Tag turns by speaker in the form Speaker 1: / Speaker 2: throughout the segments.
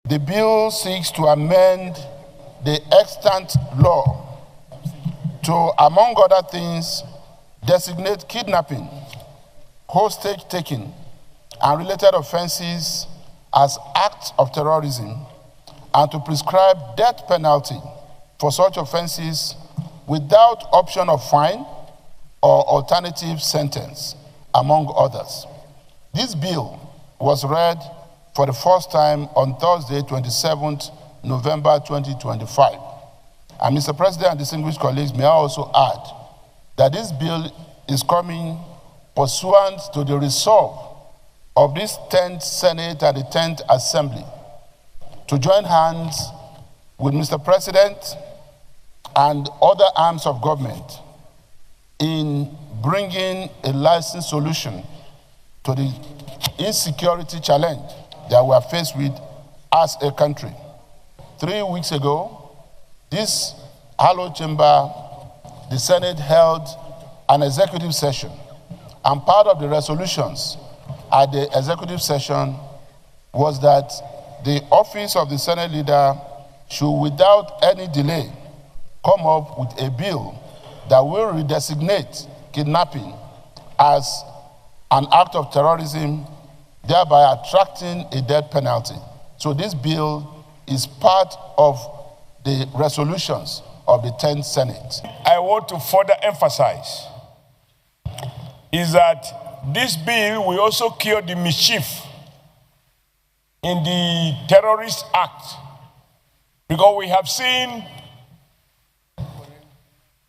Speaker 1: The bill seeks to amend the extant law to, among other things, designate kidnapping, hostage-taking, and related offenses as acts of terrorism, and to prescribe death penalty for such offenses without option of fine or alternative sentence, among others. This bill was read for the first time on Thursday, 27th November 2025. And Mr. President and distinguished colleagues, may I also add that this bill is coming pursuant to the resolve of this 10th Senate and the 10th Assembly to join hands with Mr. President and other arms of government in bringing a lasting solution to the insecurity challenge that we are faced with as a country. 3 weeks ago, this hallowed chamber, the Senate held an executive session, and part of the resolutions at the executive session was that the office of the Senate leader should, without any delay, come up with a bill that will redesignate kidnapping as an act of terrorism, thereby attracting a death penalty. So this bill is part of the resolutions of the 10th Senate.
Speaker 2: I want to further emphasize is that this bill will also cure the mischief in the terrorist act, because we have seen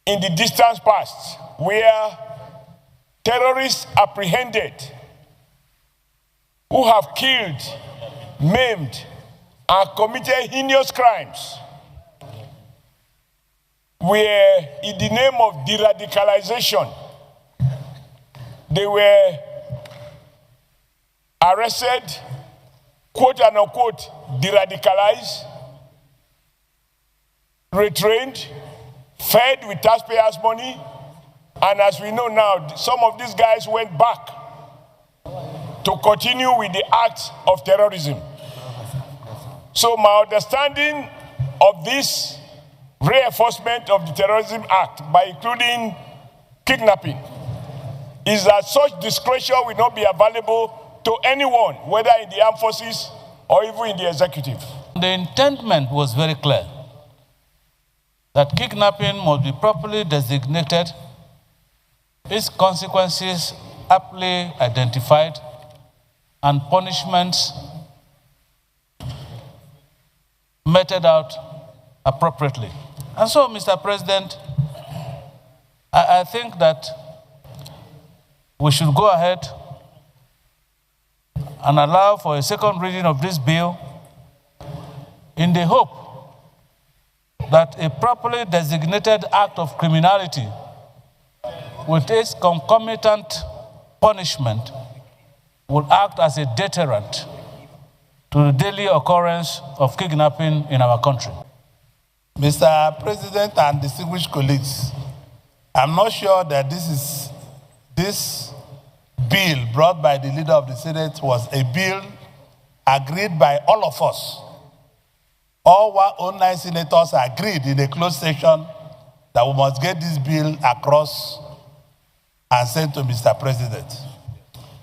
Speaker 2: in the distant past where terrorists apprehended who have killed, maimed, and committed heinous crimes were, in the name of de-radicalization, they were arrested, quote and unquote, de-radicalized, retrained, fed with taxpayers' money, and as we know now, some of these guys went back to continue with the acts of terrorism. So my understanding of this reinforcement of the Terrorism Act by including kidnapping is that such discretion will not be available to anyone, whether in the armed forces or even in the executive.
Speaker 3: The intendment was very clear, that kidnapping must be properly designated, its consequences aptly identified, and punishments meted out appropriately. And so, Mr. President, I think that we should go ahead and allow for a second reading of this bill in the hope that a properly designated act of criminality with its concomitant punishment will act as a deterrent to the daily occurrence of kidnapping in our country.
Speaker 4: Mr. President and distinguished colleagues, I'm not sure that this bill brought by the leader of the Senate was a bill agreed by all of us. All 109 senators agreed in a closed session that we must get this bill across and sent to Mr. President.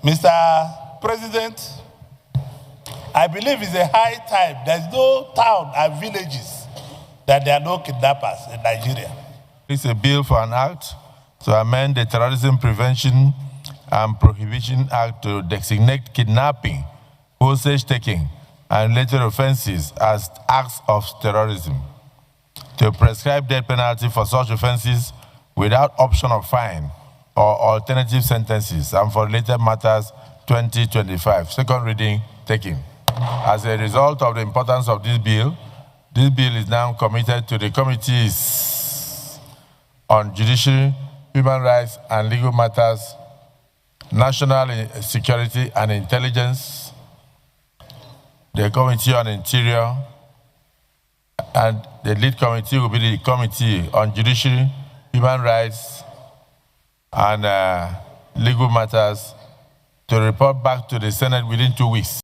Speaker 4: Mr. President, I believe it's a high time. There's no town and villages that there are no kidnappers in Nigeria.
Speaker 5: It's a bill for an act to amend the Terrorism Prevention and Prohibition Act to designate kidnapping, hostage-taking, and related offenses as acts of terrorism, to prescribe death penalty for such offenses without option of fine or alternative sentences, and for related matters 2025. Second reading taken. As a result of the importance of this bill is now committed to the committees on Judiciary, Human Rights and Legal Matters, National Security and Intelligence, the Committee on Interior, and the lead committee will be the Committee on Judiciary, Human Rights and Legal Matters, to report back to the Senate within 2 weeks.